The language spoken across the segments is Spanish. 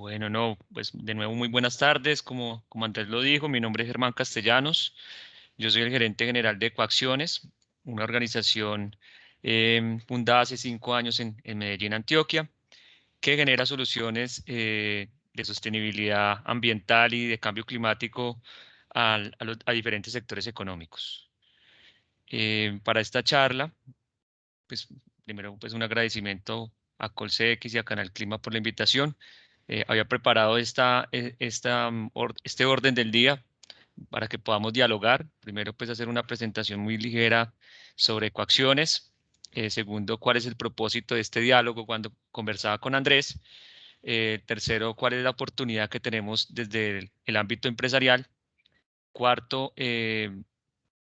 Bueno, no, pues de nuevo muy buenas tardes. Como antes lo dijo, mi nombre es Germán Castellanos. Yo soy el gerente general de Ecoacciones, una organización fundada hace 5 años en Medellín, Antioquia, que genera soluciones de sostenibilidad ambiental y de cambio climático a diferentes sectores económicos. Para esta charla, pues primero pues un agradecimiento a Colsex y a Canal Clima por la invitación. Había preparado este orden del día para que podamos dialogar. Primero, pues hacer una presentación muy ligera sobre coacciones. Segundo, cuál es el propósito de este diálogo cuando conversaba con Andrés. Tercero, cuál es la oportunidad que tenemos desde el ámbito empresarial. Cuarto,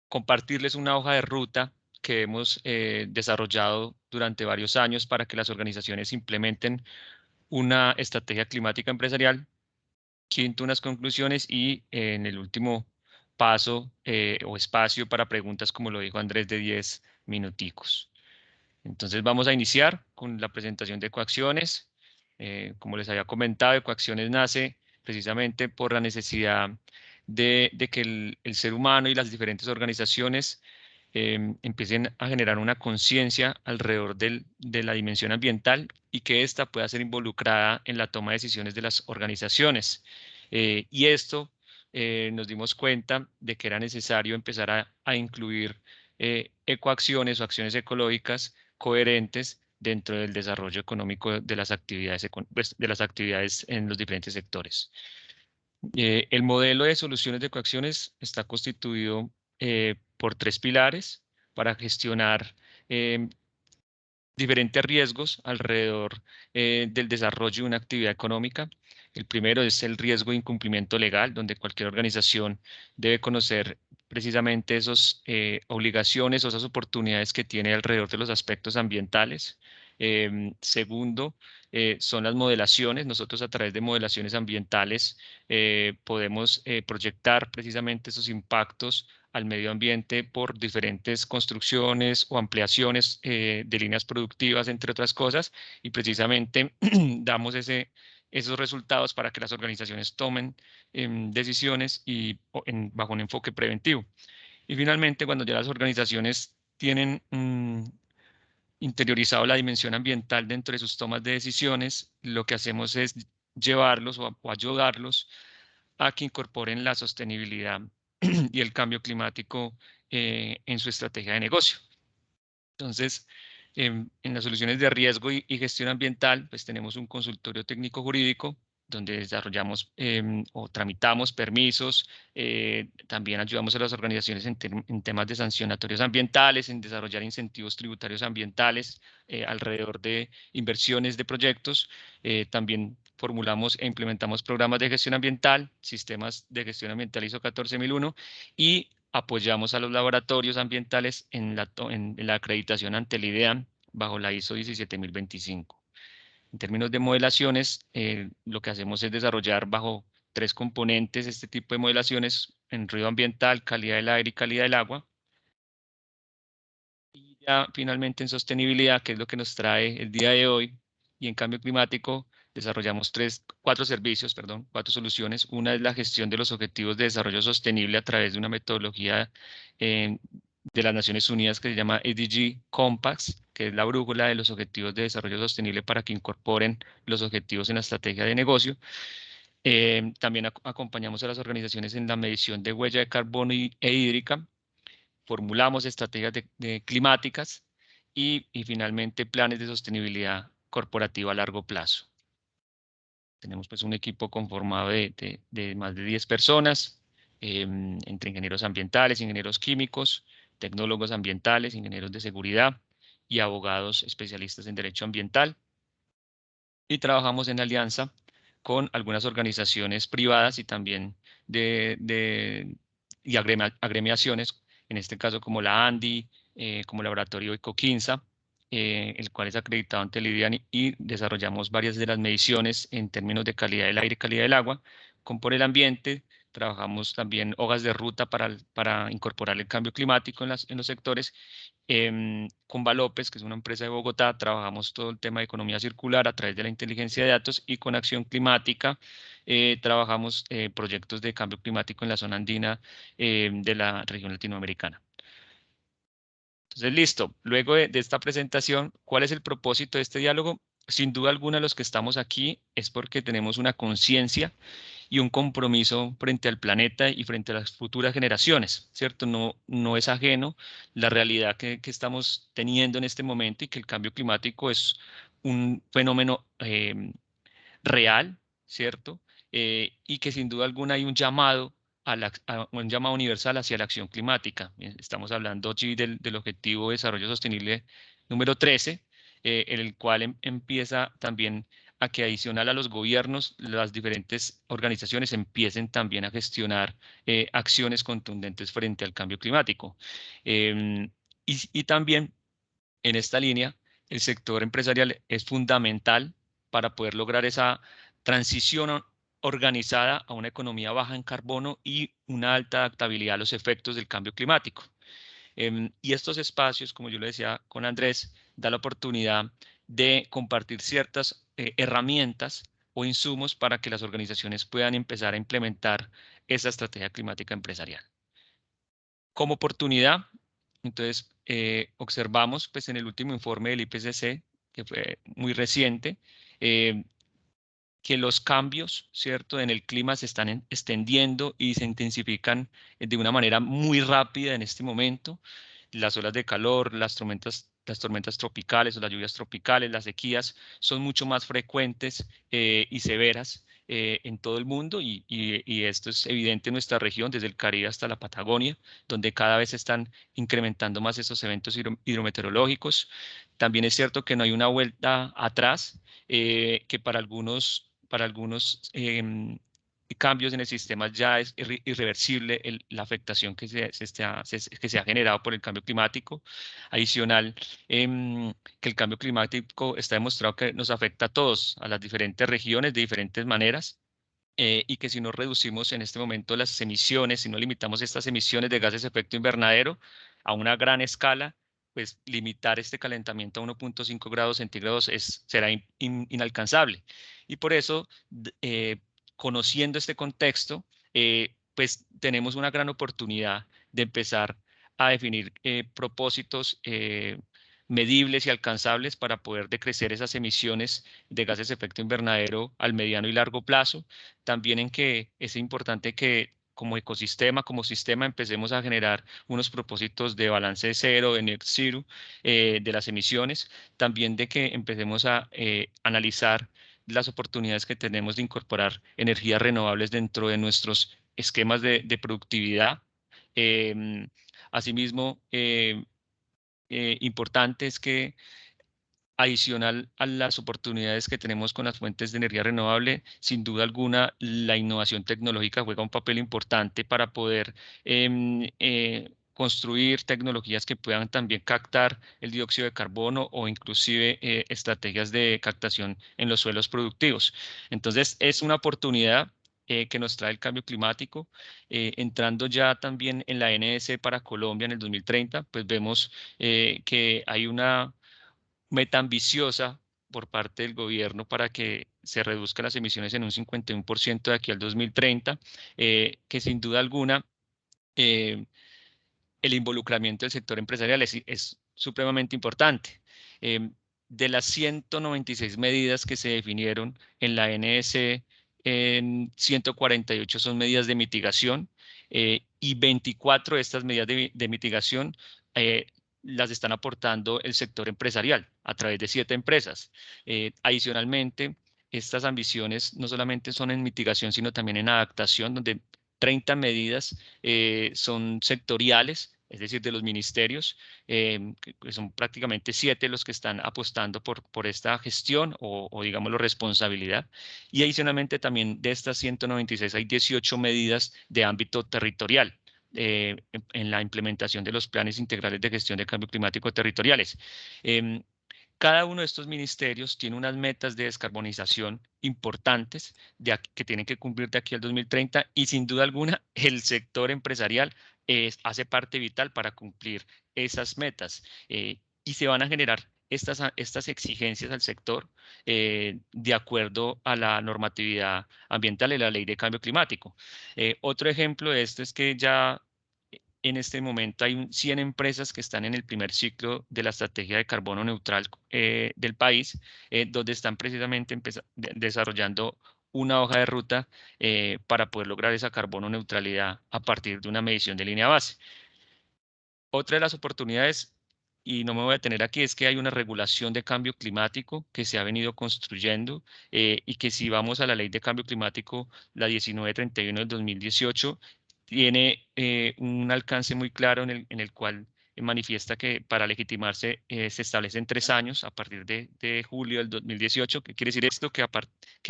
compartirles una hoja de ruta que hemos desarrollado durante varios años para que las organizaciones implementen una estrategia climática empresarial. Quinto, unas conclusiones y en el último paso o espacio para preguntas, como lo dijo Andrés, de 10 minuticos. Entonces vamos a iniciar con la presentación de Ecoacciones. Como les había comentado, Ecoacciones nace precisamente por la necesidad de que el ser humano y las diferentes organizaciones empiecen a generar una conciencia alrededor de la dimensión ambiental y que ésta pueda ser involucrada en la toma de decisiones de las organizaciones. Y esto nos dimos cuenta de que era necesario empezar a incluir ecoacciones o acciones ecológicas coherentes dentro del desarrollo económico de las actividades, pues, de las actividades en los diferentes sectores. El modelo de soluciones de ecoacciones está constituido por tres pilares para gestionar eh, diferentes riesgos alrededor del desarrollo de una actividad económica. El primero es el riesgo de incumplimiento legal, donde cualquier organización debe conocer precisamente esas obligaciones o esas oportunidades que tiene alrededor de los aspectos ambientales. Segundo, son las modelaciones. Nosotros a través de modelaciones ambientales podemos proyectar precisamente esos impactos al medio ambiente por diferentes construcciones o ampliaciones de líneas productivas, entre otras cosas, y precisamente damos esos resultados para que las organizaciones tomen decisiones bajo un enfoque preventivo. Y finalmente, cuando ya las organizaciones tienen interiorizado la dimensión ambiental dentro de sus tomas de decisiones, lo que hacemos es llevarlos o ayudarlos a que incorporen la sostenibilidad y el cambio climático en su estrategia de negocio. Entonces, en las soluciones de riesgo y gestión ambiental, pues tenemos un consultorio técnico jurídico donde desarrollamos o tramitamos permisos, también ayudamos a las organizaciones en temas de sancionatorios ambientales, en desarrollar incentivos tributarios ambientales alrededor de inversiones de proyectos. También formulamos e implementamos programas de gestión ambiental, sistemas de gestión ambiental ISO 14001 y apoyamos a los laboratorios ambientales en la acreditación ante el IDEAM bajo la ISO 17025. En términos de modelaciones, lo que hacemos es desarrollar bajo tres componentes este tipo de modelaciones en ruido ambiental, calidad del aire y calidad del agua. Y ya finalmente en sostenibilidad, que es lo que nos trae el día de hoy, y en cambio climático, desarrollamos cuatro servicios, perdón, cuatro soluciones. Una es la gestión de los objetivos de desarrollo sostenible a través de una metodología eh, de las Naciones Unidas que se llama SDG Compacts, que es la brújula de los objetivos de desarrollo sostenible para que incorporen los objetivos en la estrategia de negocio. También acompañamos a las organizaciones en la medición de huella de carbono e hídrica. Formulamos estrategias climáticas y finalmente planes de sostenibilidad corporativa a largo plazo. Tenemos pues un equipo conformado de más de 10 personas, entre ingenieros ambientales, ingenieros químicos, tecnólogos ambientales, ingenieros de seguridad y abogados especialistas en derecho ambiental. Y trabajamos en alianza con algunas organizaciones privadas y también agremiaciones, en este caso como la ANDI, como Laboratorio Ecoquinza, el cual es acreditado ante el IDIAN y desarrollamos varias de las mediciones en términos de calidad del aire y calidad del agua, con por el ambiente, trabajamos también hojas de ruta para incorporar el cambio climático en los sectores. Con Valopes, que es una empresa de Bogotá, trabajamos todo el tema de economía circular a través de la inteligencia de datos, y con Acción Climática trabajamos proyectos de cambio climático en la zona andina de la región latinoamericana. Entonces, listo. Luego de esta presentación, ¿cuál es el propósito de este diálogo? Sin duda alguna, los que estamos aquí es porque tenemos una conciencia y un compromiso frente al planeta y frente a las futuras generaciones, ¿cierto? No es ajeno la realidad que estamos teniendo en este momento, y que el cambio climático es un fenómeno real, ¿cierto? Y que sin duda alguna hay un llamado un llamado universal hacia la acción climática. Estamos hablando allí del Objetivo de Desarrollo Sostenible número 13, en el cual empieza también a que, adicional a los gobiernos, las diferentes organizaciones empiecen también a gestionar acciones contundentes frente al cambio climático. Y también en esta línea, el sector empresarial es fundamental para poder lograr esa transición organizada a una economía baja en carbono y una alta adaptabilidad a los efectos del cambio climático. Y estos espacios, como yo le decía con Andrés, da la oportunidad de compartir ciertas herramientas o insumos para que las organizaciones puedan empezar a implementar esa estrategia climática empresarial. Como oportunidad, entonces, observamos pues, en el último informe del IPCC, que fue muy reciente, eh, que los cambios, ¿cierto?, en el clima se están extendiendo y se intensifican de una manera muy rápida en este momento. Las olas de calor, las tormentas tropicales o las lluvias tropicales, las sequías son mucho más frecuentes y severas en todo el mundo, y esto es evidente en nuestra región, desde el Caribe hasta la Patagonia, donde cada vez se están incrementando más esos eventos hidrometeorológicos. También es cierto que no hay una vuelta atrás, que para algunos cambios en el sistema ya es irreversible la afectación que se ha generado por el cambio climático. Adicional, que el cambio climático está demostrado que nos afecta a todos, a las diferentes regiones de diferentes maneras. Y que si no reducimos en este momento las emisiones, si no limitamos estas emisiones de gases de efecto invernadero a una gran escala, pues limitar este calentamiento a 1,5 grados centígrados será inalcanzable. Y por eso, conociendo este contexto, pues tenemos una gran oportunidad de empezar a definir propósitos medibles y alcanzables para poder decrecer esas emisiones de gases de efecto invernadero al mediano y largo plazo. También en que es importante que como ecosistema, como sistema, empecemos a generar unos propósitos de balance de cero, de net zero, de las emisiones. También de que empecemos a analizar las oportunidades que tenemos de incorporar energías renovables dentro de nuestros esquemas de productividad. Asimismo, importante es que, adicional a las oportunidades que tenemos con las fuentes de energía renovable, sin duda alguna, la innovación tecnológica juega un papel importante para poder construir tecnologías que puedan también captar el dióxido de carbono, o inclusive estrategias de captación en los suelos productivos. Entonces, es una oportunidad que nos trae el cambio climático. Entrando ya también en la NDC para Colombia en el 2030, pues vemos que hay una meta ambiciosa por parte del gobierno para que se reduzcan las emisiones en un 51% de aquí al 2030, que sin duda alguna eh, el involucramiento del sector empresarial es supremamente importante. De las 196 medidas que se definieron en la NS, en 148 son medidas de mitigación, y 24 de estas medidas de mitigación eh, las están aportando el sector empresarial a través de 7 empresas. Adicionalmente, estas ambiciones no solamente son en mitigación, sino también en adaptación, donde 30 medidas son sectoriales, es decir, de los ministerios, que son prácticamente 7 los que están apostando por esta gestión o digámoslo, responsabilidad. Y adicionalmente también de estas 196 hay 18 medidas de ámbito territorial. En la implementación de los planes integrales de gestión de cambio climático territoriales. Cada uno de estos ministerios tiene unas metas de descarbonización importantes que tienen que cumplir de aquí al 2030 y sin duda alguna el sector empresarial hace parte vital para cumplir esas metas y se van a generar estas exigencias al sector de acuerdo a la normatividad ambiental y la ley de cambio climático. Otro ejemplo de esto es que ya en este momento hay 100 empresas que están en el primer ciclo de la estrategia de carbono neutral del país, donde están precisamente desarrollando una hoja de ruta para poder lograr esa carbono neutralidad a partir de una medición de línea base. Otra de las oportunidades, y no me voy a detener aquí, es que hay una regulación de cambio climático que se ha venido construyendo y que si vamos a la ley de cambio climático, la 1931 del 2018, tiene un alcance muy claro en el cual manifiesta que para legitimarse se establecen 3 años a partir de julio del 2018. ¿Qué quiere decir esto? Que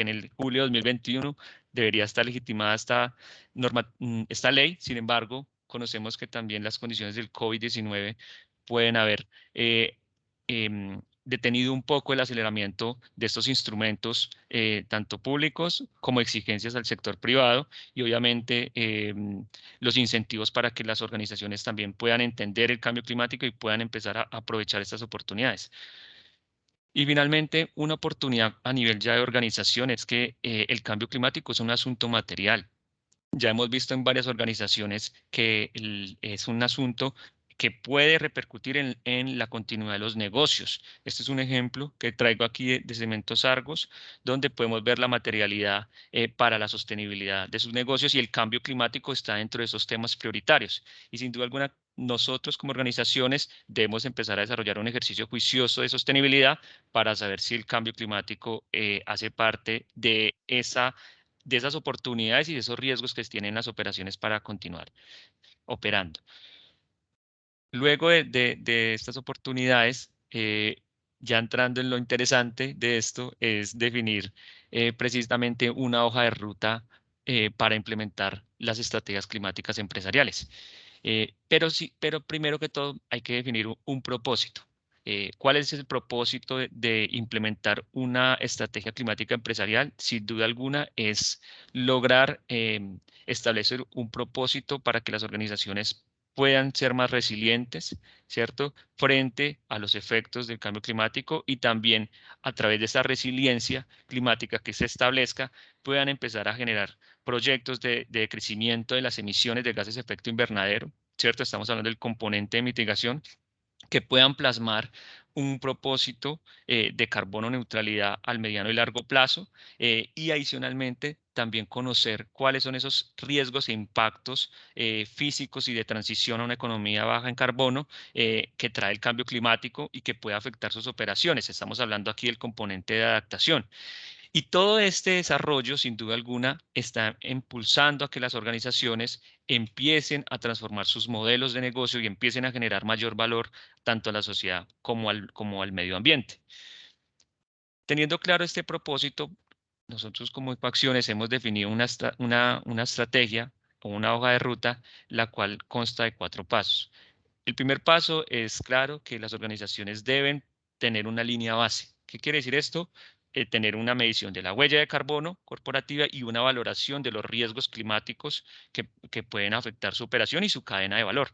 en el julio de 2021 debería estar legitimada esta ley. Sin embargo, conocemos que también las condiciones del COVID-19 pueden haber detenido un poco el aceleramiento de estos instrumentos, tanto públicos como exigencias al sector privado y obviamente los incentivos para que las organizaciones también puedan entender el cambio climático y puedan empezar a aprovechar estas oportunidades. Y finalmente, una oportunidad a nivel ya de organización es que el cambio climático es un asunto material. Ya hemos visto en varias organizaciones que es un asunto que puede repercutir en la continuidad de los negocios. Este es un ejemplo que traigo aquí de Cementos Argos, donde podemos ver la materialidad para la sostenibilidad de sus negocios y el cambio climático está dentro de esos temas prioritarios. Y sin duda alguna, nosotros como organizaciones debemos empezar a desarrollar un ejercicio juicioso de sostenibilidad para saber si el cambio climático hace parte de esas oportunidades y de esos riesgos que tienen las operaciones para continuar operando. Luego de estas oportunidades, ya entrando en lo interesante de esto, es definir precisamente una hoja de ruta para implementar las estrategias climáticas empresariales. Pero primero que todo hay que definir un propósito. ¿Cuál es el propósito de implementar una estrategia climática empresarial? Sin duda alguna es lograr establecer un propósito para que las organizaciones puedan ser más resilientes, ¿cierto?, frente a los efectos del cambio climático y también a través de esa resiliencia climática que se establezca, puedan empezar a generar proyectos de crecimiento de las emisiones de gases de efecto invernadero, ¿cierto? Estamos hablando del componente de mitigación, que puedan plasmar un propósito de carbono neutralidad al mediano y largo plazo y adicionalmente también conocer cuáles son esos riesgos e impactos físicos y de transición a una economía baja en carbono que trae el cambio climático y que puede afectar sus operaciones. Estamos hablando aquí del componente de adaptación. Y todo este desarrollo, sin duda alguna, está impulsando a que las organizaciones empiecen a transformar sus modelos de negocio y empiecen a generar mayor valor tanto a la sociedad como al medio ambiente. Teniendo claro este propósito, nosotros como Ecoacciones hemos definido una estrategia o una hoja de ruta, la cual consta de 4 pasos. El primer paso es claro que las organizaciones deben tener una línea base. ¿Qué quiere decir esto? Tener una medición de la huella de carbono corporativa y una valoración de los riesgos climáticos que pueden afectar su operación y su cadena de valor.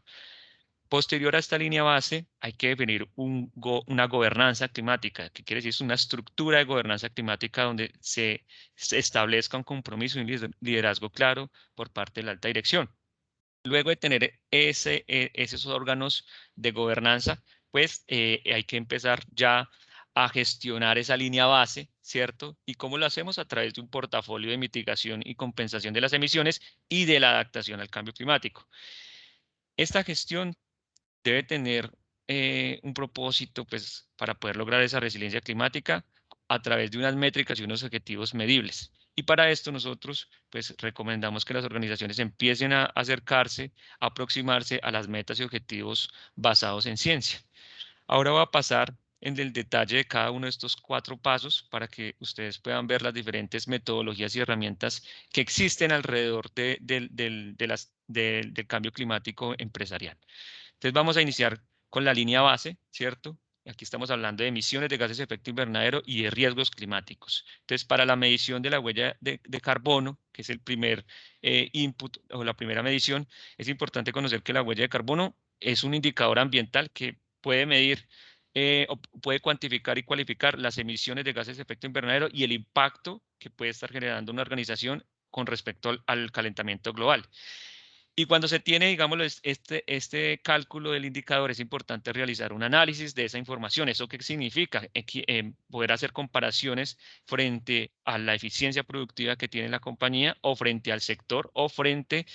Posterior a esta línea base, hay que definir una gobernanza climática, que quiere decir es una estructura de gobernanza climática donde se establezca un compromiso y un liderazgo claro por parte de la alta dirección. Luego de tener esos órganos de gobernanza, pues hay que empezar ya a gestionar esa línea base, ¿cierto? ¿Y cómo lo hacemos? A través de un portafolio de mitigación y compensación de las emisiones y de la adaptación al cambio climático. Esta gestión debe tener un propósito, pues, para poder lograr esa resiliencia climática a través de unas métricas y unos objetivos medibles. Y para esto nosotros, pues, recomendamos que las organizaciones empiecen a acercarse, a aproximarse a las metas y objetivos basados en ciencia. Ahora voy a pasar en el detalle de cada uno de estos 4 pasos para que ustedes puedan ver las diferentes metodologías y herramientas que existen alrededor del cambio climático empresarial. Entonces vamos a iniciar con la línea base, ¿cierto? Aquí estamos hablando de emisiones de gases de efecto invernadero y de riesgos climáticos. Entonces, para la medición de la huella de carbono, que es el primer input o la primera medición, es importante conocer que la huella de carbono es un indicador ambiental que puede medir o puede cuantificar y cualificar las emisiones de gases de efecto invernadero y el impacto que puede estar generando una organización con respecto al calentamiento global. Y cuando se tiene, digamos, este cálculo del indicador, es importante realizar un análisis de esa información. ¿Eso qué significa? Poder hacer comparaciones frente a la eficiencia productiva que tiene la compañía o frente al sector o frente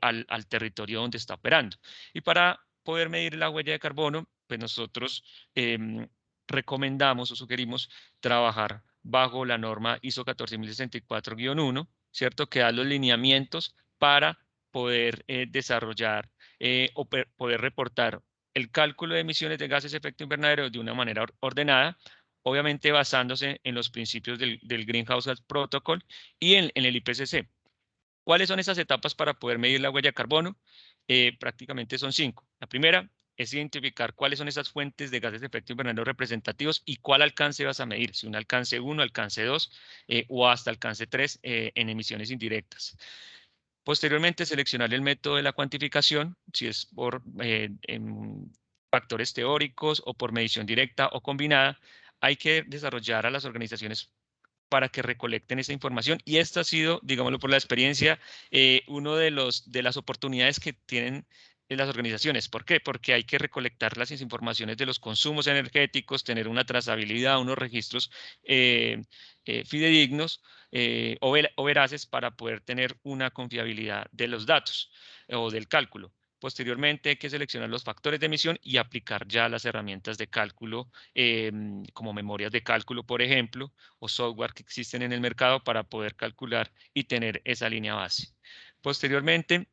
al territorio donde está operando. Y para poder medir la huella de carbono, pues nosotros recomendamos o sugerimos trabajar bajo la norma ISO 14064-1, ¿cierto? Que da los lineamientos para poder desarrollar o poder reportar el cálculo de emisiones de gases de efecto invernadero de una manera ordenada, obviamente basándose en los principios del Greenhouse Gas Protocol y en el IPCC. ¿Cuáles son esas etapas para poder medir la huella de carbono? Prácticamente son 5. La primera es identificar cuáles son esas fuentes de gases de efecto invernadero representativos y cuál alcance vas a medir, si un alcance 1, alcance 2 o hasta alcance 3 en emisiones indirectas. Posteriormente, seleccionar el método de la cuantificación, si es por factores teóricos o por medición directa o combinada. Hay que desarrollar a las organizaciones para que recolecten esa información y esta ha sido, digámoslo por la experiencia, uno de las oportunidades que tienen las organizaciones. ¿Por qué? Porque hay que recolectar las informaciones de los consumos energéticos, tener una trazabilidad, unos registros fidedignos o veraces para poder tener una confiabilidad de los datos o del cálculo. Posteriormente hay que seleccionar los factores de emisión y aplicar ya las herramientas de cálculo, como memorias de cálculo, por ejemplo, o software que existen en el mercado para poder calcular y tener esa línea base. Posteriormente,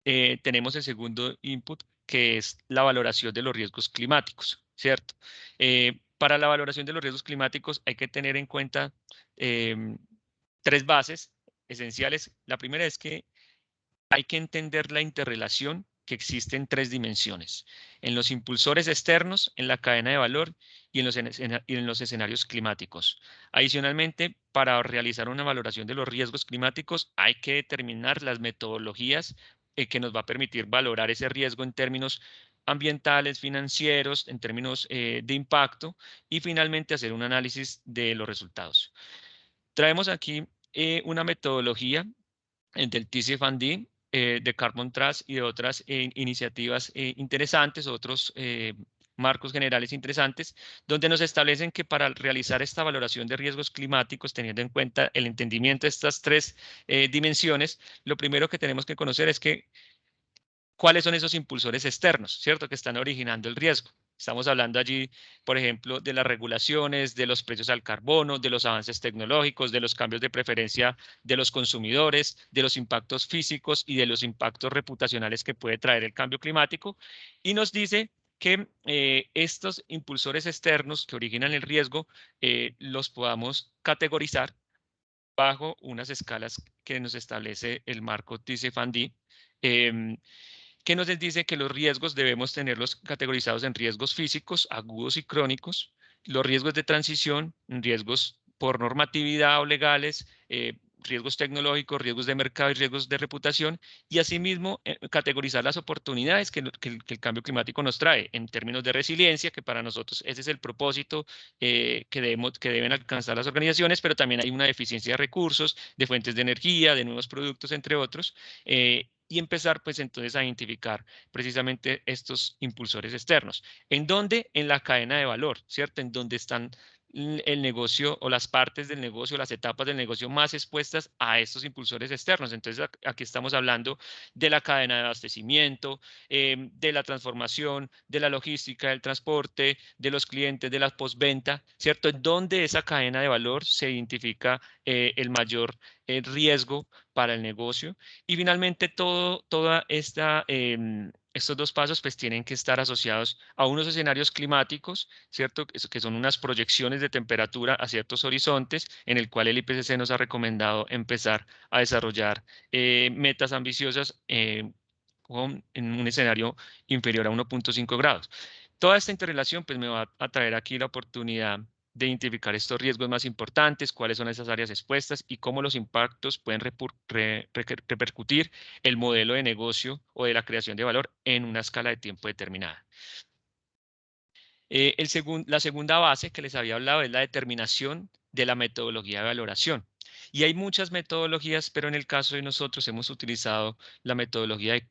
tenemos el segundo input, que es la valoración de los riesgos climáticos, ¿cierto? Para la valoración de los riesgos climáticos hay que tener en cuenta tres bases esenciales. La primera es que hay que entender la interrelación que existe en tres dimensiones: en los impulsores externos, en la cadena de valor y en los escenarios climáticos. Adicionalmente, para realizar una valoración de los riesgos climáticos, hay que determinar las metodologías que nos va a permitir valorar ese riesgo en términos ambientales, financieros, en términos de impacto y finalmente hacer un análisis de los resultados. Traemos aquí una metodología del TCFD, de Carbon Trust y de otras iniciativas interesantes, otros marcos generales interesantes, donde nos establecen que para realizar esta valoración de riesgos climáticos, teniendo en cuenta el entendimiento de estas tres dimensiones, lo primero que tenemos que conocer es que cuáles son esos impulsores externos, ¿cierto?, que están originando el riesgo. Estamos hablando allí, por ejemplo, de las regulaciones, de los precios al carbono, de los avances tecnológicos, de los cambios de preferencia de los consumidores, de los impactos físicos y de los impactos reputacionales que puede traer el cambio climático. Y nos dice que estos impulsores externos que originan el riesgo los podamos categorizar bajo unas escalas que nos establece el marco TCFD, que nos dice que los riesgos debemos tenerlos categorizados en riesgos físicos, agudos y crónicos, los riesgos de transición, riesgos por normatividad o legales, riesgos tecnológicos, riesgos de mercado y riesgos de reputación, y asimismo categorizar las oportunidades que el cambio climático nos trae en términos de resiliencia, que para nosotros ese es el propósito que deben alcanzar las organizaciones, pero también hay una deficiencia de recursos, de fuentes de energía, de nuevos productos, entre otros, y empezar pues entonces a identificar precisamente estos impulsores externos. ¿En dónde? En la cadena de valor, ¿cierto? En donde están el negocio o las partes del negocio, las etapas del negocio más expuestas a estos impulsores externos. Entonces aquí estamos hablando de la cadena de abastecimiento, de la transformación, de la logística, del transporte, de los clientes, de la postventa, ¿cierto? En donde esa cadena de valor se identifica el mayor riesgo para el negocio. Y finalmente toda esta estos dos pasos pues tienen que estar asociados a unos escenarios climáticos, ¿cierto? Que son unas proyecciones de temperatura a ciertos horizontes en el cual el IPCC nos ha recomendado empezar a desarrollar metas ambiciosas en un escenario inferior a 1.5 grados. Toda esta interrelación pues me va a traer aquí la oportunidad de identificar estos riesgos más importantes, cuáles son esas áreas expuestas y cómo los impactos pueden repercutir el modelo de negocio o de la creación de valor en una escala de tiempo determinada. La segunda base que les había hablado es la determinación de la metodología de valoración. Y hay muchas metodologías, pero en el caso de nosotros hemos utilizado la metodología de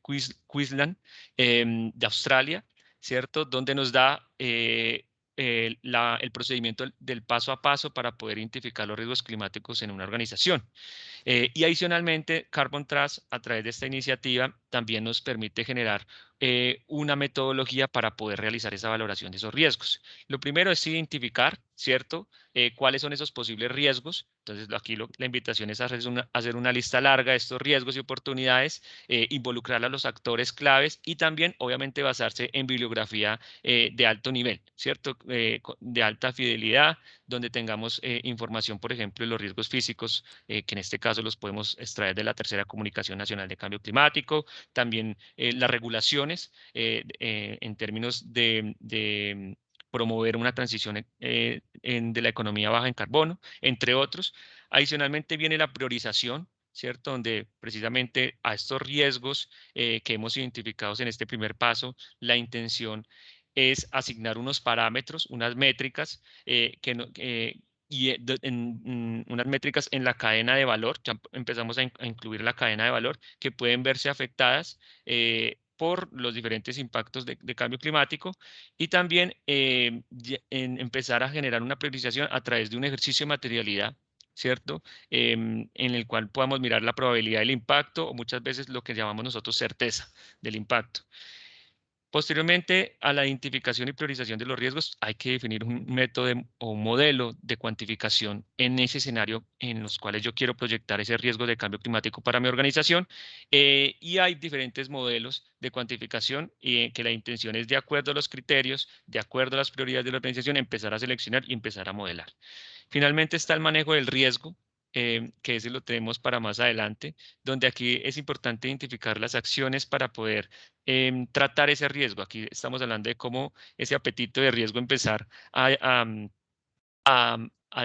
Queensland de Australia, ¿cierto? Donde nos da el procedimiento del paso a paso para poder identificar los riesgos climáticos en una organización. Y adicionalmente, Carbon Trust, a través de esta iniciativa, también nos permite generar una metodología para poder realizar esa valoración de esos riesgos. Lo primero es identificar, ¿cierto? Cuáles son esos posibles riesgos. Entonces, aquí la invitación es hacer una lista larga de estos riesgos y oportunidades, involucrar a los actores claves y también, obviamente, basarse en bibliografía de alto nivel, ¿cierto? De alta fidelidad, donde tengamos información, por ejemplo, de los riesgos físicos, que en este caso los podemos extraer de la Tercera Comunicación Nacional de Cambio Climático, también las regulaciones en términos de promover una transición de la economía baja en carbono, entre otros. Adicionalmente viene la priorización, ¿cierto? Donde precisamente a estos riesgos que hemos identificado en este primer paso, la intención es asignar unos parámetros, unas métricas en unas métricas en la cadena de valor, ya empezamos a incluir la cadena de valor, que pueden verse afectadas por los diferentes impactos de cambio climático y también empezar a generar una priorización a través de un ejercicio de materialidad, ¿cierto? En el cual podamos mirar la probabilidad del impacto o muchas veces lo que llamamos nosotros certeza del impacto. Posteriormente a la identificación y priorización de los riesgos, hay que definir un método o un modelo de cuantificación en ese escenario en los cuales yo quiero proyectar ese riesgo de cambio climático para mi organización. Y hay diferentes modelos de cuantificación y que la intención es, de acuerdo a los criterios, de acuerdo a las prioridades de la organización, empezar a seleccionar y empezar a modelar. Finalmente está el manejo del riesgo, que ese lo tenemos para más adelante, donde aquí es importante identificar las acciones para poder tratar ese riesgo. Aquí estamos hablando de cómo ese apetito de riesgo empezar a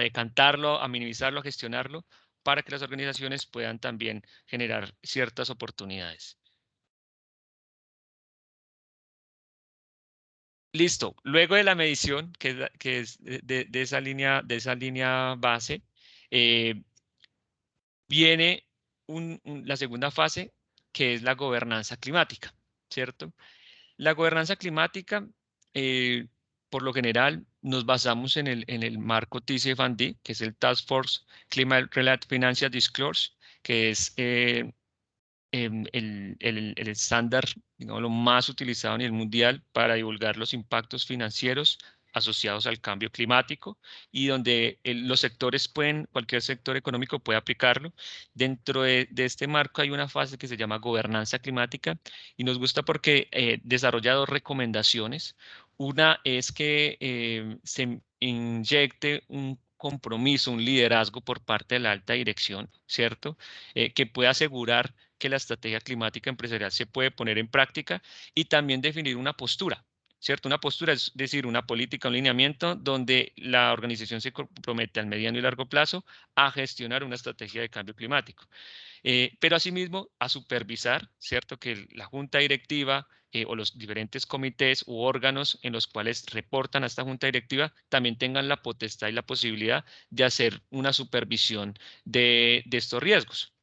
decantarlo, a minimizarlo, a gestionarlo, para que las organizaciones puedan también generar ciertas oportunidades. Listo. Luego de la medición, que es de esa línea base, eh, viene la segunda fase, que es la gobernanza climática, ¿cierto? La gobernanza climática, eh, por lo general, nos basamos en el marco TCFD, que es el Task Force Climate Related Financial Disclosure, que es el estándar, digamos, lo más utilizado a nivel mundial para divulgar los impactos financieros asociados al cambio climático y donde los sectores cualquier sector económico puede aplicarlo. Dentro de este marco hay una fase que se llama gobernanza climática y nos gusta porque desarrolla dos recomendaciones. Una es que se inyecte un compromiso, un liderazgo por parte de la alta dirección, ¿cierto? Que pueda asegurar que la estrategia climática empresarial se puede poner en práctica y también definir una postura, ¿cierto? Una postura es decir, una política, un lineamiento donde la organización se compromete al mediano y largo plazo a gestionar una estrategia de cambio climático. Pero asimismo a supervisar, ¿cierto? Que la junta directiva o los diferentes comités u órganos en los cuales reportan a esta junta directiva también tengan la potestad y la posibilidad de hacer una supervisión de estos riesgos.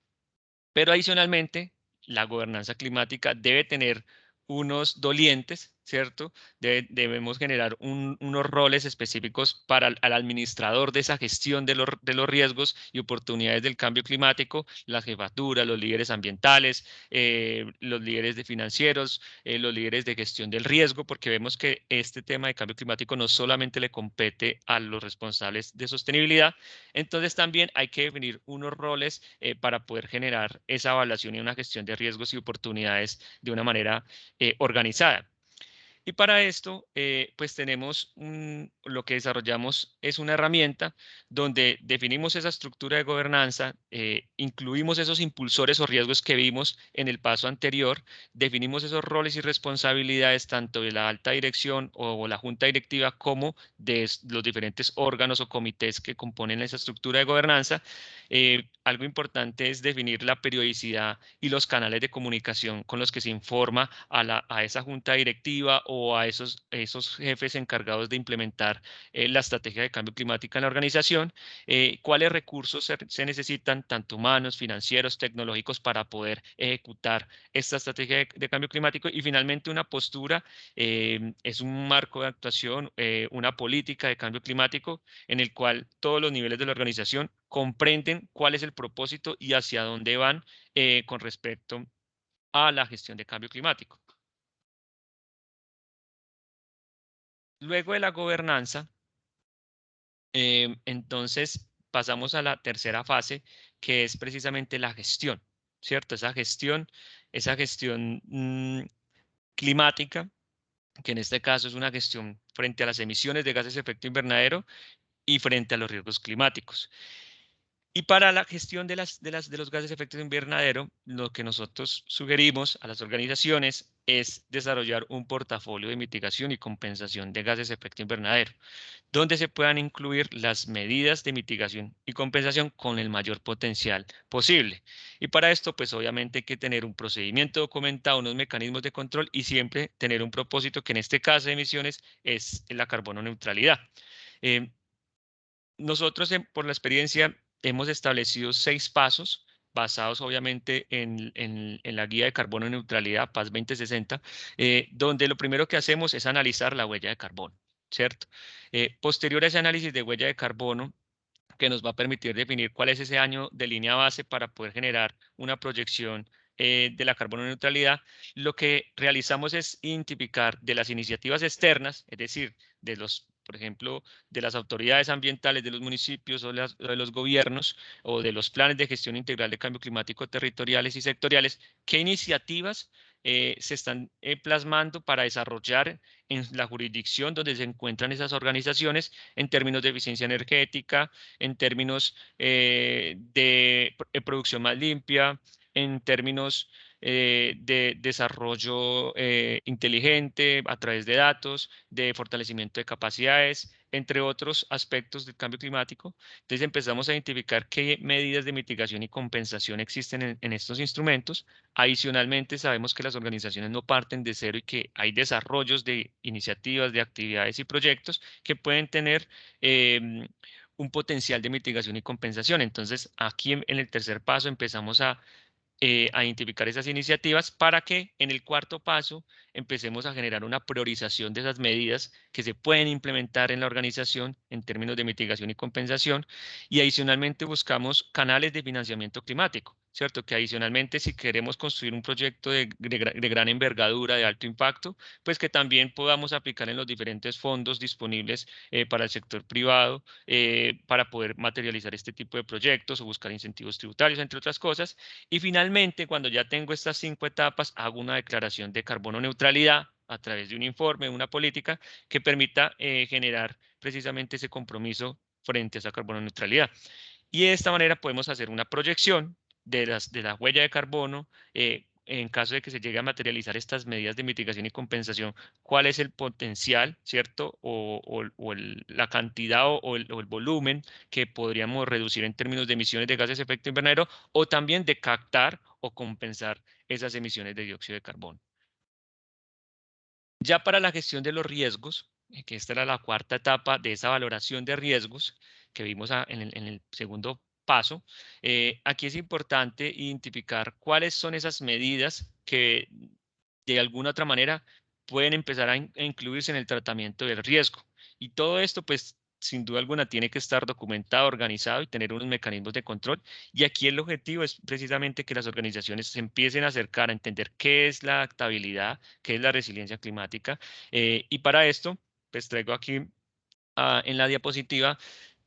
Pero adicionalmente, la gobernanza climática debe tener unos dolientes, ¿cierto? Debemos generar unos roles específicos para al administrador de esa gestión de los riesgos y oportunidades del cambio climático, la jefatura, los líderes ambientales, los líderes de financieros, los líderes de gestión del riesgo, porque vemos que este tema de cambio climático no solamente le compete a los responsables de sostenibilidad, entonces también hay que definir unos roles para poder generar esa evaluación y una gestión de riesgos y oportunidades de una manera organizada. Y para esto, pues tenemos lo que desarrollamos es una herramienta donde definimos esa estructura de gobernanza, incluimos esos impulsores o riesgos que vimos en el paso anterior, definimos esos roles y responsabilidades tanto de la alta dirección o la junta directiva como de los diferentes órganos o comités que componen esa estructura de gobernanza. Algo importante es definir la periodicidad y los canales de comunicación con los que se informa a esa junta directiva o a esos jefes encargados de implementar la estrategia de cambio climático en la organización, cuáles recursos se necesitan, tanto humanos, financieros, tecnológicos, para poder ejecutar esta estrategia de cambio climático y finalmente una postura, es un marco de actuación, una política de cambio climático en el cual todos los niveles de la organización comprenden cuál es el propósito y hacia dónde van con respecto a la gestión de cambio climático. Luego de la gobernanza, entonces pasamos a la tercera fase, que es precisamente la gestión, ¿cierto? Esa gestión climática, que en este caso es una gestión frente a las emisiones de gases de efecto invernadero y frente a los riesgos climáticos. Y para la gestión de los gases de efecto invernadero, lo que nosotros sugerimos a las organizaciones es desarrollar un portafolio de mitigación y compensación de gases de efecto invernadero, donde se puedan incluir las medidas de mitigación y compensación con el mayor potencial posible. Y para esto, pues obviamente hay que tener un procedimiento documentado, unos mecanismos de control y siempre tener un propósito que en este caso de emisiones es la carbono neutralidad. Eh, Nosotros, por la experiencia, hemos establecido 6 pasos basados obviamente en la guía de carbono neutralidad PAS 2060, donde lo primero que hacemos es analizar la huella de carbono, ¿cierto? Posterior a ese análisis de huella de carbono, que nos va a permitir definir cuál es ese año de línea base para poder generar una proyección de la carbono neutralidad, lo que realizamos es identificar de las iniciativas externas, es decir, por ejemplo, de las autoridades ambientales de los municipios o de los gobiernos o de los planes de gestión integral de cambio climático territoriales y sectoriales, qué iniciativas se están plasmando para desarrollar en la jurisdicción donde se encuentran esas organizaciones en términos de eficiencia energética, en términos de producción más limpia, en términos de desarrollo inteligente a través de datos, de fortalecimiento de capacidades, entre otros aspectos del cambio climático. Entonces empezamos a identificar qué medidas de mitigación y compensación existen en estos instrumentos. Adicionalmente, sabemos que las organizaciones no parten de cero y que hay desarrollos de iniciativas, de actividades y proyectos que pueden tener un potencial de mitigación y compensación. Entonces, aquí en el tercer paso empezamos a identificar esas iniciativas para que en el cuarto paso empecemos a generar una priorización de esas medidas que se pueden implementar en la organización en términos de mitigación y compensación. Y adicionalmente buscamos canales de financiamiento climático, ¿cierto? Que adicionalmente, si queremos construir un proyecto de gran envergadura, de alto impacto, pues que también podamos aplicar en los diferentes fondos disponibles para el sector privado, para poder materializar este tipo de proyectos o buscar incentivos tributarios, entre otras cosas. Y finalmente, cuando ya tengo estas 5 etapas, hago una declaración de carbono neutralidad a través de un informe, una política que permita generar precisamente ese compromiso frente a esa carbono neutralidad. Y de esta manera podemos hacer una proyección de la huella de carbono, en caso de que se llegue a materializar estas medidas de mitigación y compensación, cuál es el potencial, ¿cierto? La cantidad o el volumen que podríamos reducir en términos de emisiones de gases de efecto invernadero o también de captar o compensar esas emisiones de dióxido de carbono. Ya para la gestión de los riesgos, que esta era la cuarta etapa de esa valoración de riesgos que vimos en el segundo paso, aquí es importante identificar cuáles son esas medidas que de alguna otra manera pueden empezar a incluirse en el tratamiento del riesgo. Y todo esto, pues, sin duda alguna, tiene que estar documentado, organizado y tener unos mecanismos de control. Y aquí el objetivo es precisamente que las organizaciones se empiecen a acercar a entender qué es la adaptabilidad, qué es la resiliencia climática. Y para esto, pues traigo aquí en la diapositiva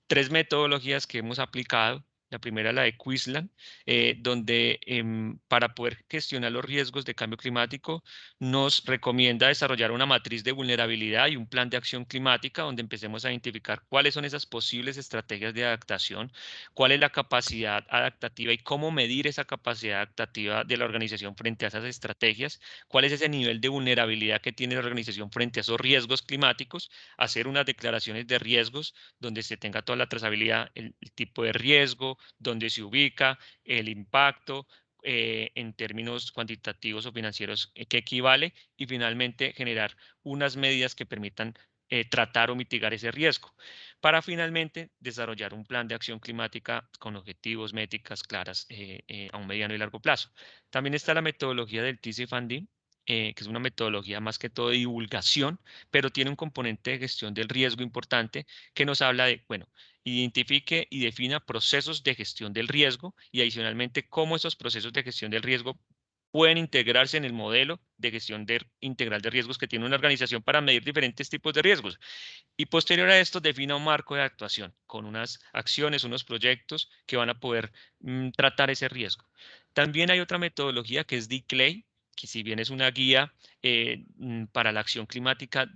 3 metodologías que hemos aplicado La primera, la de Queensland, donde para poder gestionar los riesgos de cambio climático nos recomienda desarrollar una matriz de vulnerabilidad y un plan de acción climática donde empecemos a identificar cuáles son esas posibles estrategias de adaptación, cuál es la capacidad adaptativa y cómo medir esa capacidad adaptativa de la organización frente a esas estrategias, cuál es ese nivel de vulnerabilidad que tiene la organización frente a esos riesgos climáticos, hacer unas declaraciones de riesgos donde se tenga toda la trazabilidad, el tipo de riesgo, dónde se ubica, el impacto en términos cuantitativos o financieros que equivale y finalmente generar unas medidas que permitan tratar o mitigar ese riesgo para finalmente desarrollar un plan de acción climática con objetivos, métricas claras a un mediano y largo plazo. También está la metodología del TCFD, que es una metodología más que todo de divulgación, pero tiene un componente de gestión del riesgo importante que nos habla de, bueno, identifique y defina procesos de gestión del riesgo y adicionalmente cómo esos procesos de gestión del riesgo pueden integrarse en el modelo de gestión integral de riesgos que tiene una organización para medir diferentes tipos de riesgos. Y posterior a esto defina un marco de actuación con unas acciones, unos proyectos que van a poder tratar ese riesgo. También hay otra metodología que es DCLAY, que si bien es una guía para la acción climática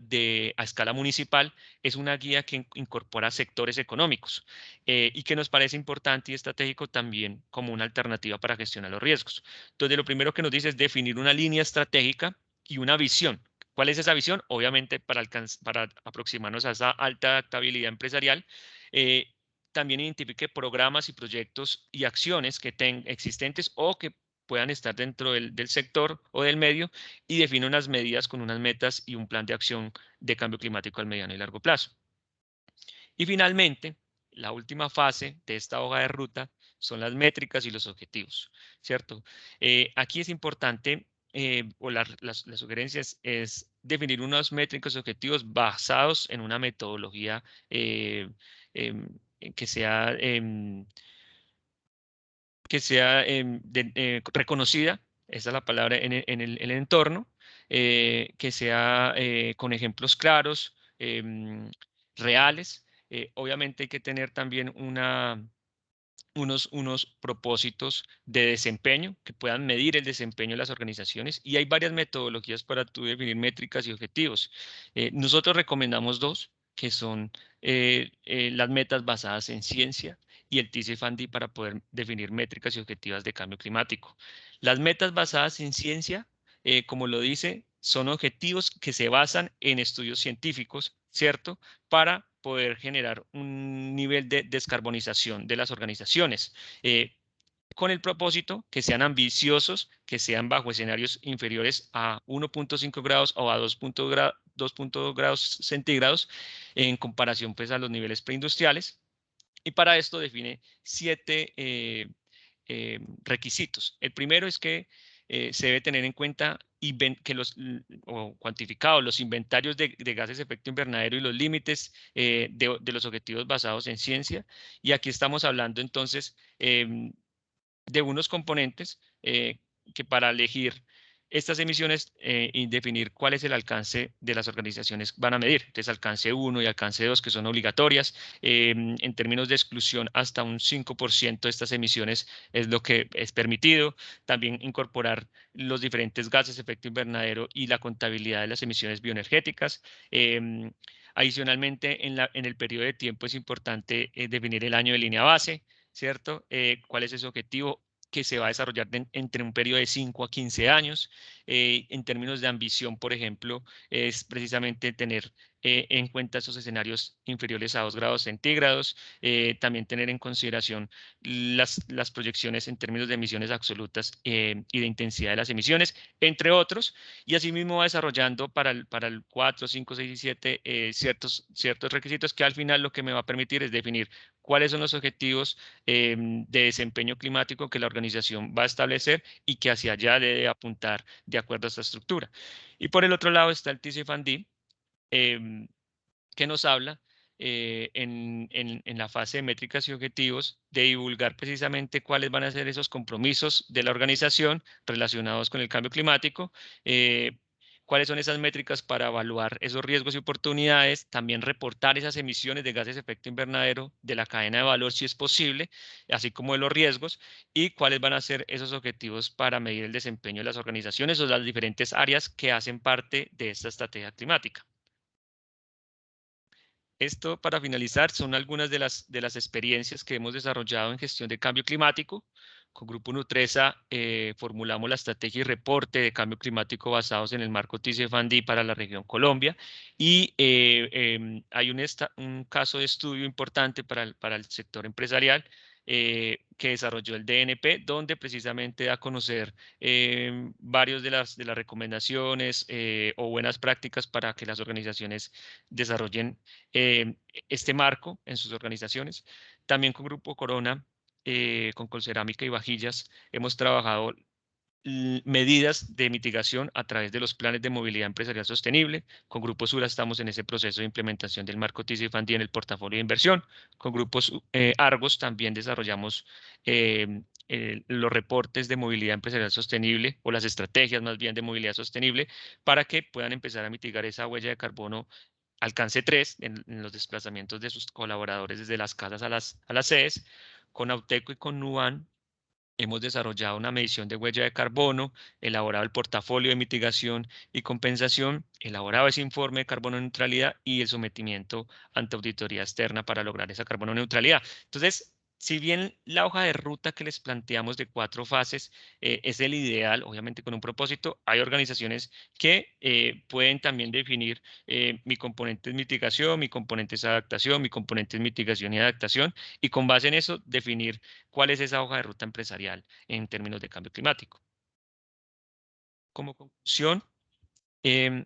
a escala municipal, es una guía que incorpora sectores económicos y que nos parece importante y estratégico también como una alternativa para gestionar los riesgos. Entonces, lo primero que nos dice es definir una línea estratégica y una visión. ¿Cuál es esa visión? Obviamente para aproximarnos a esa alta adaptabilidad empresarial. eh, También identifique programas y proyectos y acciones que estén existentes o que puedan estar dentro del sector o del medio y define unas medidas con unas metas y un plan de acción de cambio climático al mediano y largo plazo. Y finalmente, la última fase de esta hoja de ruta son las métricas y los objetivos, ¿cierto? Aquí es importante, o la sugerencia es definir unos métricos y objetivos basados en una metodología eh, em, que sea, reconocida, esa es la palabra, en el entorno, que sea con ejemplos claros, reales. Obviamente hay que tener también unos propósitos de desempeño que puedan medir el desempeño de las organizaciones y hay varias metodologías para tú definir métricas y objetivos. Nosotros recomendamos dos, que son las metas basadas en ciencia y el TCFD para poder definir métricas y objetivas de cambio climático. Las metas basadas en ciencia, como lo dice, son objetivos que se basan en estudios científicos, ¿cierto? Para poder generar un nivel de descarbonización de las organizaciones, con el propósito que sean ambiciosos, que sean bajo escenarios inferiores a 1.5 grados o a 2.2 grados centígrados en comparación pues, a los niveles preindustriales. Y para esto define 7 requisitos. El primero es que se debe tener en cuenta que o cuantificados los inventarios de gases de efecto invernadero y los límites de los objetivos basados en ciencia. Y aquí estamos hablando entonces de unos componentes que para elegir estas emisiones y definir cuál es el alcance de las organizaciones van a medir. Entonces, alcance 1 y alcance 2, que son obligatorias. En términos de exclusión, hasta un 5% de estas emisiones es lo que es permitido. También incorporar los diferentes gases de efecto invernadero y la contabilidad de las emisiones bioenergéticas. Adicionalmente, en el periodo de tiempo es importante definir el año de línea base, ¿cierto? ¿Cuál es ese objetivo? Que se va a desarrollar entre un periodo de 5 a 15 años. En términos de ambición, por ejemplo, es precisamente tener en cuenta esos escenarios inferiores a 2 grados centígrados, también tener en consideración las proyecciones en términos de emisiones absolutas y de intensidad de las emisiones, entre otros, y asimismo va desarrollando para el 4, 5, 6 y 7 ciertos requisitos que al final lo que me va a permitir es definir cuáles son los objetivos de desempeño climático que la organización va a establecer y que hacia allá debe apuntar de acuerdo a esta estructura. Y por el otro lado está el TCFD, que nos habla en la fase de métricas y objetivos de divulgar precisamente cuáles van a ser esos compromisos de la organización relacionados con el cambio climático, ¿Cuáles son esas métricas para evaluar esos riesgos y oportunidades? También reportar esas emisiones de gases de efecto invernadero de la cadena de valor si es posible, así como de los riesgos, y cuáles van a ser esos objetivos para medir el desempeño de las organizaciones o las diferentes áreas que hacen parte de esta estrategia climática. Esto, para finalizar, son algunas de las experiencias que hemos desarrollado en gestión de cambio climático. Con Grupo Nutresa formulamos la estrategia y reporte de cambio climático basados en el marco TICFD para la región Colombia y hay un caso de estudio importante para el sector empresarial que desarrolló el DNP, donde precisamente da a conocer varios de las recomendaciones o buenas prácticas para que las organizaciones desarrollen este marco en sus organizaciones. También con Grupo Corona, con Colcerámica y Vajillas, hemos trabajado medidas de mitigación a través de los planes de movilidad empresarial sostenible. Con Grupo Sura estamos en ese proceso de implementación del marco TICFD en el portafolio de inversión. Con Grupos Argos también desarrollamos los reportes de movilidad empresarial sostenible o las estrategias más bien de movilidad sostenible para que puedan empezar a mitigar esa huella de carbono alcance 3 en los desplazamientos de sus colaboradores desde las casas a las sedes. Con Auteco y con Nuban hemos desarrollado una medición de huella de carbono, elaborado el portafolio de mitigación y compensación, elaborado ese informe de carbono neutralidad y el sometimiento ante auditoría externa para lograr esa carbono neutralidad. Entonces, si bien la hoja de ruta que les planteamos de 4 fases es el ideal, obviamente con un propósito, hay organizaciones que pueden también definir mi componente es mitigación, mi componente es adaptación, mi componente es mitigación y adaptación, y con base en eso definir cuál es esa hoja de ruta empresarial en términos de cambio climático. Como conclusión, em,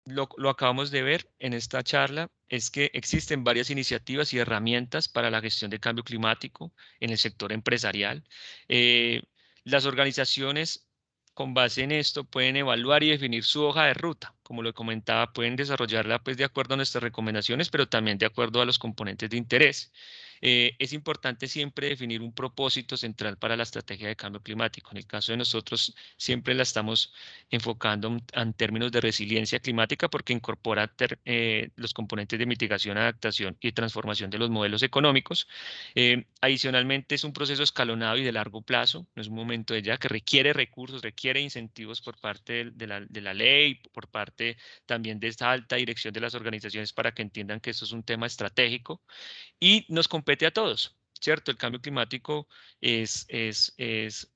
lo acabamos de ver en esta charla, es que existen varias iniciativas y herramientas para la gestión de cambio climático en el sector empresarial. Eh, las organizaciones con base en esto pueden evaluar y definir su hoja de ruta. Como lo comentaba, pueden desarrollarla pues, de acuerdo a nuestras recomendaciones, pero también de acuerdo a los componentes de interés. Es importante siempre definir un propósito central para la estrategia de cambio climático. En el caso de nosotros, siempre la estamos enfocando en términos de resiliencia climática porque incorpora los componentes de mitigación, adaptación y transformación de los modelos económicos. Adicionalmente, es un proceso escalonado y de largo plazo, no es un momento de ya que requiere recursos, requiere incentivos por parte de la ley, por parte también de esta alta dirección de las organizaciones para que entiendan que esto es un tema estratégico y nos compete a todos, ¿cierto? El cambio climático es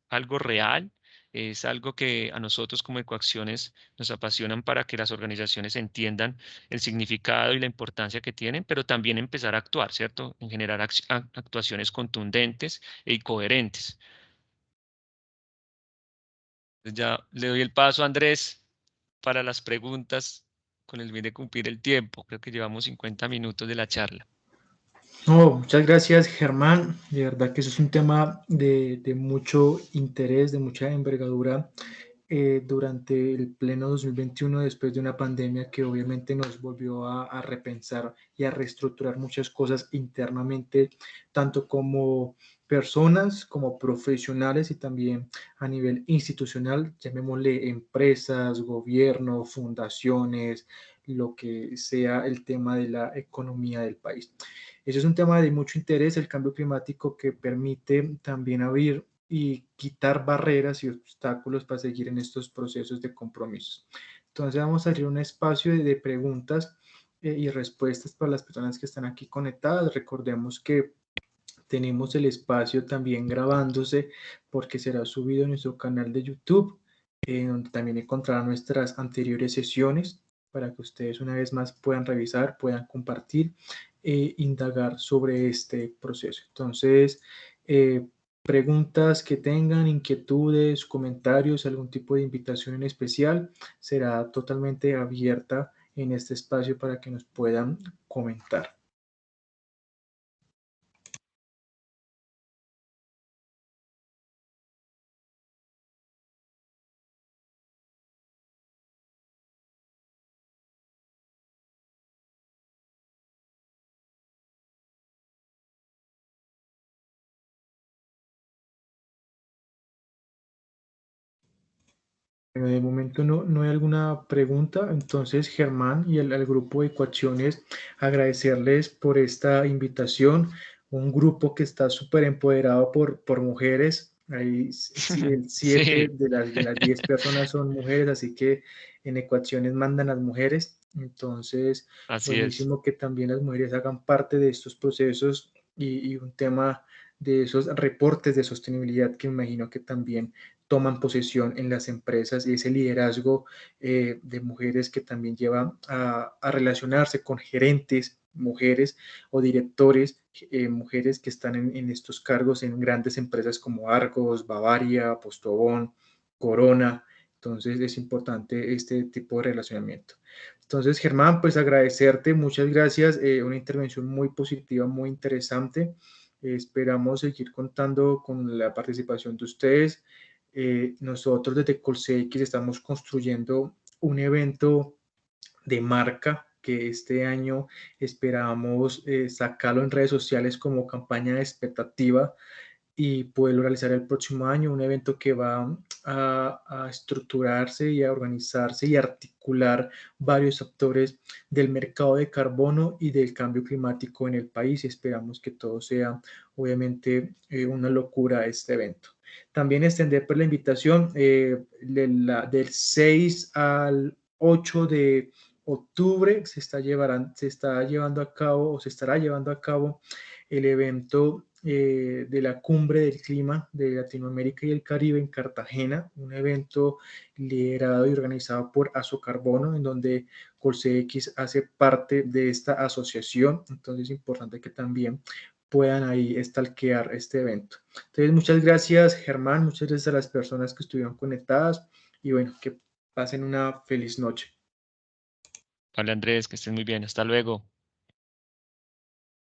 algo real, es algo que a nosotros como Ecoacciones nos apasionan para que las organizaciones entiendan el significado y la importancia que tienen, pero también empezar a actuar, ¿cierto? En generar actuaciones contundentes y coherentes. Entonces ya le doy el paso a Andrés para las preguntas con el fin de cumplir el tiempo. Creo que llevamos 50 minutos de la charla. No, muchas gracias, Germán. De verdad que eso es un tema de mucho interés, de mucha envergadura durante el pleno 2021, después de una pandemia que obviamente nos volvió a repensar y a reestructurar muchas cosas internamente, tanto como personas, como profesionales y también a nivel institucional, llamémosle empresas, gobierno, fundaciones, lo que sea el tema de la economía del país. Eso es un tema de mucho interés, el cambio climático que permite también abrir y quitar barreras y obstáculos para seguir en estos procesos de compromisos. Entonces vamos a abrir un espacio de preguntas y respuestas para las personas que están aquí conectadas. Recordemos que tenemos el espacio también grabándose porque será subido en nuestro canal de YouTube, donde también encontrarán nuestras anteriores sesiones para que ustedes una vez más puedan revisar, puedan compartir e indagar sobre este proceso. Entonces, preguntas que tengan, inquietudes, comentarios, algún tipo de invitación en especial, será totalmente abierta en este espacio para que nos puedan comentar. Bueno, de momento no hay alguna pregunta, entonces Germán y al grupo de Ecuaciones agradecerles por esta invitación, un grupo que está súper empoderado por mujeres, ahí siete Sí, de las 10 personas son mujeres, así que en Ecuaciones mandan las mujeres, entonces así es. buenísimo que también las mujeres hagan parte de estos procesos y un tema de esos reportes de sostenibilidad que me imagino que también toman posesión en las empresas y ese liderazgo de mujeres que también lleva a relacionarse con gerentes, mujeres o directores, mujeres que están en estos cargos en grandes empresas como Argos, Bavaria, Postobón, Corona. Entonces es importante este tipo de relacionamiento. Entonces, Germán, pues agradecerte, muchas gracias, una intervención muy positiva, muy interesante. Esperamos seguir contando con la participación de ustedes. Nosotros desde Colseix estamos construyendo un evento de marca que este año esperamos sacarlo en redes sociales como campaña de expectativa y poderlo realizar el próximo año, un evento que va a estructurarse y a organizarse y articular varios actores del mercado de carbono y del cambio climático en el país y esperamos que todo sea obviamente una locura este evento. También extender por la invitación del 6 al 8 de octubre se está llevando a cabo o se estará llevando a cabo el evento de la Cumbre del Clima de Latinoamérica y el Caribe en Cartagena, un evento liderado y organizado por Asocarbono, en donde Colsex hace parte de esta asociación, entonces es importante que también puedan ahí estalquear este evento. Entonces, muchas gracias, Germán, muchas gracias a las personas que estuvieron conectadas y bueno, que pasen una feliz noche. Vale, Andrés, que estés muy bien. Hasta luego.